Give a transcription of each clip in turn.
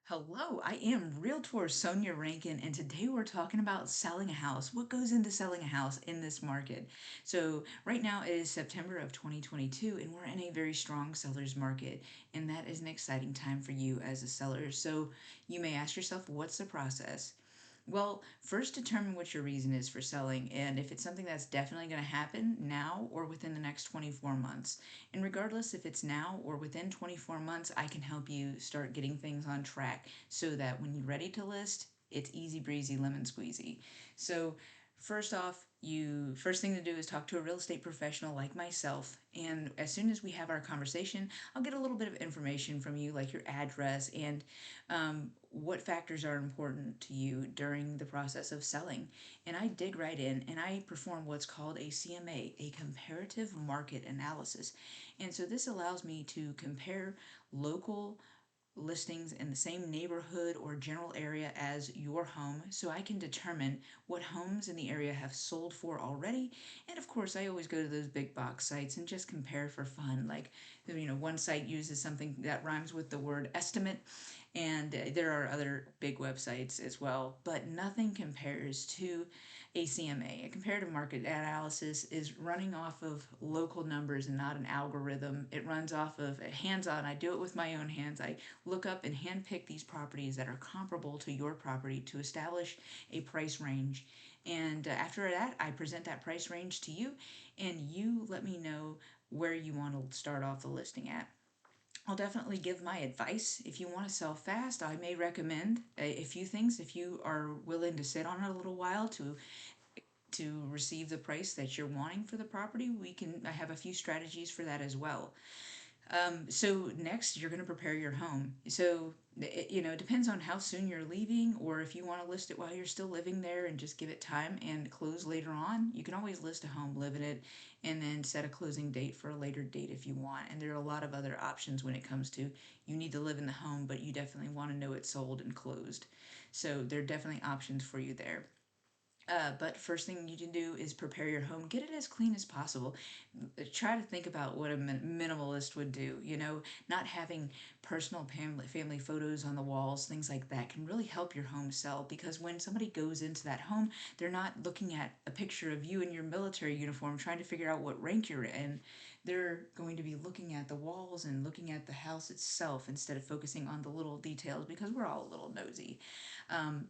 Hello, I am Realtor Sonja Rankin, and today we're talking about selling a house. What goes into selling a house in this market? So, right now it is September of 2022, and we're in a very strong seller's market, and that is an exciting time for you as a seller. So, you may ask yourself, what's the process? Well, first determine what your reason is for selling and if it's something that's definitely going to happen now or within the next 24 months. And regardless if it's now or within 24 months, I can help you start getting things on track so that when you're ready to list, it's easy breezy lemon squeezy. So, first off, you first thing to do is talk to a real estate professional like myself, and as soon as we have our conversation, I'll get a little bit of information from you, like your address and what factors are important to you during the process of selling. And I dig right in and I perform what's called a CMA, a comparative market analysis. And so this allows me to compare local listings in the same neighborhood or general area as your home so I can determine what homes in the area have sold for already. And of course, I always go to those big box sites and just compare for fun. Like, one site uses something that rhymes with the word estimate, and there are other big websites as well, but nothing compares to a CMA. A comparative market analysis is running off of local numbers and not an algorithm. It runs off of hands-on. I do it with my own hands. I look up and handpick these properties that are comparable to your property to establish a price range. And after that, I present that price range to you, and you let me know where you want to start off the listing at. I'll definitely give my advice. If you want to sell fast, I may recommend a few things. If you are willing to sit on it a little while to receive the price that you're wanting for the property, I have a few strategies for that as well. So next, you're going to prepare your home. So it depends on how soon you're leaving, or if you want to list it while you're still living there and just give it time and close later on. You can always list a home, live in it, and then set a closing date for a later date if you want. And there are a lot of other options when it comes to you need to live in the home, but you definitely want to know it's sold and closed. So there are definitely options for you there. But first thing you can do is prepare your home. Get it as clean as possible. Try to think about what a minimalist would do. Not having personal family photos on the walls, things like that, can really help your home sell because when somebody goes into that home, they're not looking at a picture of you in your military uniform trying to figure out what rank you're in. They're going to be looking at the walls and looking at the house itself instead of focusing on the little details because we're all a little nosy.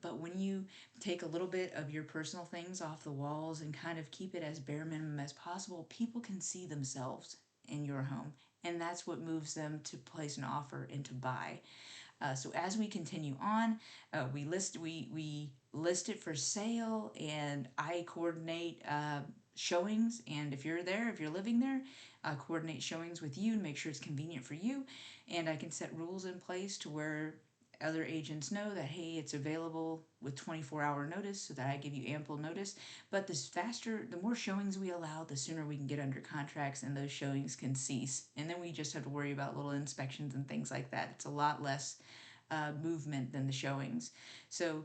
But when you take a little bit of your personal things off the walls and kind of keep it as bare minimum as possible, people can see themselves in your home. And that's what moves them to place an offer and to buy. So as we continue on, we list it for sale, and I coordinate showings. And if you're there, if you're living there, coordinate showings with you to make sure it's convenient for you. And I can set rules in place to where other agents know that, hey, it's available with 24-hour notice so that I give you ample notice. But the more showings we allow, the sooner we can get under contracts and those showings can cease. And then we just have to worry about little inspections and things like that. It's a lot less movement than the showings. So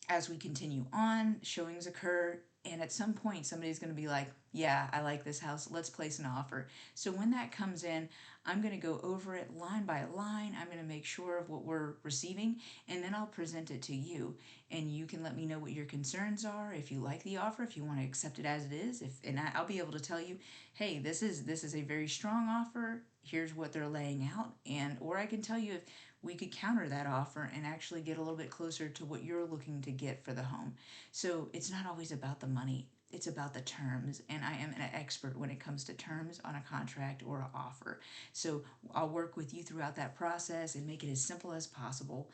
as we continue on, showings occur, and at some point, somebody's going to be like, yeah, I like this house. Let's place an offer. So when that comes in, I'm going to go over it line by line. I'm going to make sure of what we're receiving, and then I'll present it to you. And you can let me know what your concerns are, if you like the offer, if you want to accept it as it is. And I'll be able to tell you, hey, this is a very strong offer. Here's what they're laying out, or I can tell you if we could counter that offer and actually get a little bit closer to what you're looking to get for the home. So it's not always about the money, it's about the terms. And I am an expert when it comes to terms on a contract or an offer. So I'll work with you throughout that process and make it as simple as possible.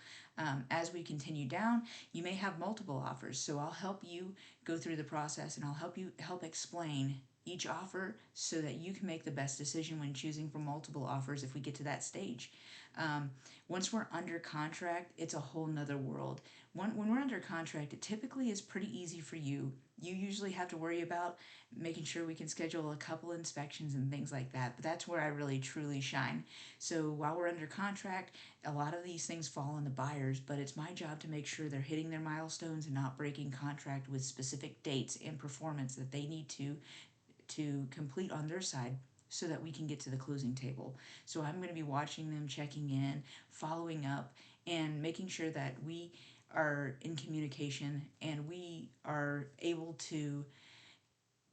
As we continue down, you may have multiple offers. So I'll help you go through the process and I'll help explain each offer so that you can make the best decision when choosing from multiple offers if we get to that stage. Um, Once we're under contract, it's a whole nother world. When we're under contract, it typically is pretty easy for you. You usually have to worry about making sure we can schedule a couple inspections and things like that, but that's where I really truly shine. So while we're under contract, a lot of these things fall on the buyers, but it's my job to make sure they're hitting their milestones and not breaking contract with specific dates and performance that they need to complete on their side so that we can get to the closing table. So I'm going to be watching them, checking in, following up, and making sure that we are in communication and we are able to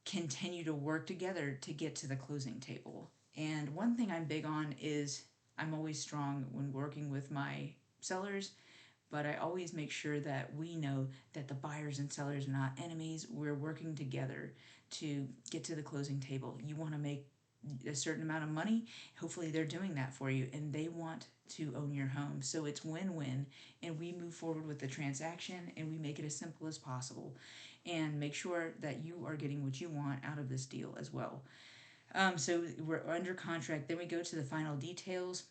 continue to work together to get to the closing table. And one thing I'm big on is I'm always strong when working with my sellers, but I always make sure that we know that the buyers and sellers are not enemies. We're working together to get to the closing table. You want to make a certain amount of money, hopefully they're doing that for you and they want to own your home. So it's win-win, and we move forward with the transaction and we make it as simple as possible and make sure that you are getting what you want out of this deal as well. So we're under contract, then we go to the final details.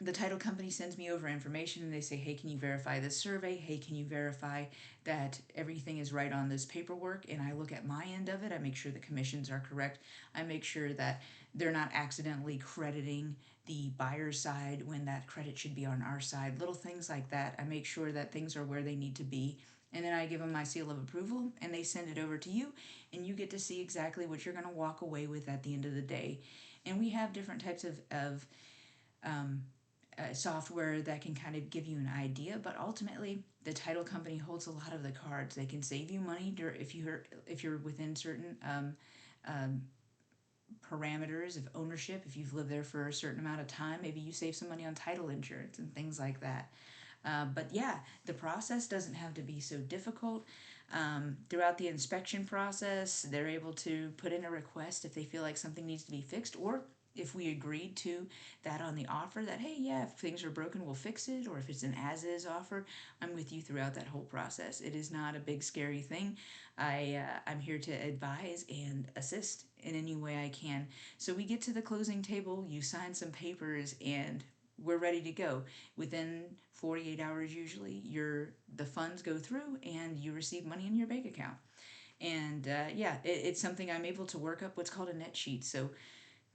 The title company sends me over information and they say, hey, can you verify this survey? Hey, can you verify that everything is right on this paperwork? And I look at my end of it. I make sure the commissions are correct. I make sure that they're not accidentally crediting the buyer's side when that credit should be on our side. Little things like that. I make sure that things are where they need to be. And then I give them my seal of approval and they send it over to you, and you get to see exactly what you're going to walk away with at the end of the day. And we have different types of um, software that can kind of give you an idea, but ultimately the title company holds a lot of the cards. They can save you money if you're within certain um, parameters of ownership. If you've lived there for a certain amount of time, maybe you save some money on title insurance and things like that. But yeah, the process doesn't have to be so difficult. Throughout the inspection process, they're able to put in a request if they feel like something needs to be fixed, or if we agreed to that on the offer that, hey, yeah, if things are broken, we'll fix it, or if it's an as-is offer, I'm with you throughout that whole process. It is not a big scary thing. I'm here to advise and assist in any way I can. So we get to the closing table, you sign some papers, and we're ready to go. Within 48 hours usually, the funds go through and you receive money in your bank account. And yeah, it's something I'm able to work up what's called a net sheet. So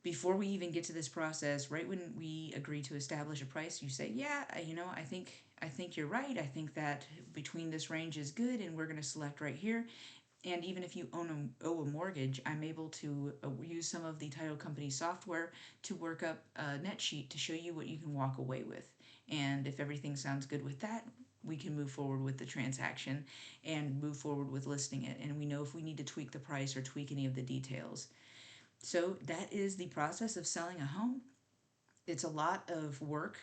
before we even get to this process, right when we agree to establish a price, you say, yeah, I think you're right. I think that between this range is good, and we're going to select right here. And even if you owe a mortgage, I'm able to use some of the title company software to work up a net sheet to show you what you can walk away with. And if everything sounds good with that, we can move forward with the transaction and move forward with listing it. And we know if we need to tweak the price or tweak any of the details. So that is the process of selling a home. It's a lot of work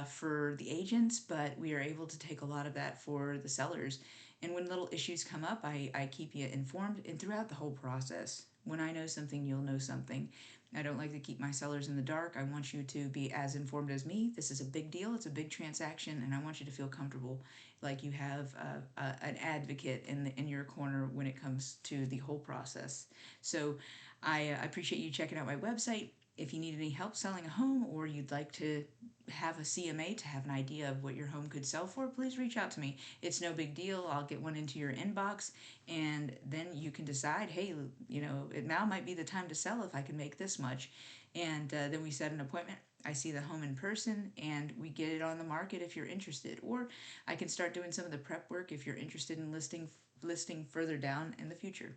for the agents, but we are able to take a lot of that for the sellers. And when little issues come up, I keep you informed, and throughout the whole process. When I know something, you'll know something. I don't like to keep my sellers in the dark. I want you to be as informed as me. This is a big deal. It's a big transaction, and I want you to feel comfortable, like you have an advocate in your corner when it comes to the whole process. So I appreciate you checking out my website. If you need any help selling a home, or you'd like to have a CMA to have an idea of what your home could sell for, please reach out to me. It's no big deal. I'll get one into your inbox, and then you can decide, hey, it now might be the time to sell if I can make this much. And then we set an appointment. I see the home in person, and we get it on the market if you're interested. Or I can start doing some of the prep work if you're interested in listing further down in the future.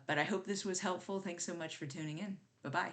But I hope this was helpful. Thanks so much for tuning in. Bye-bye.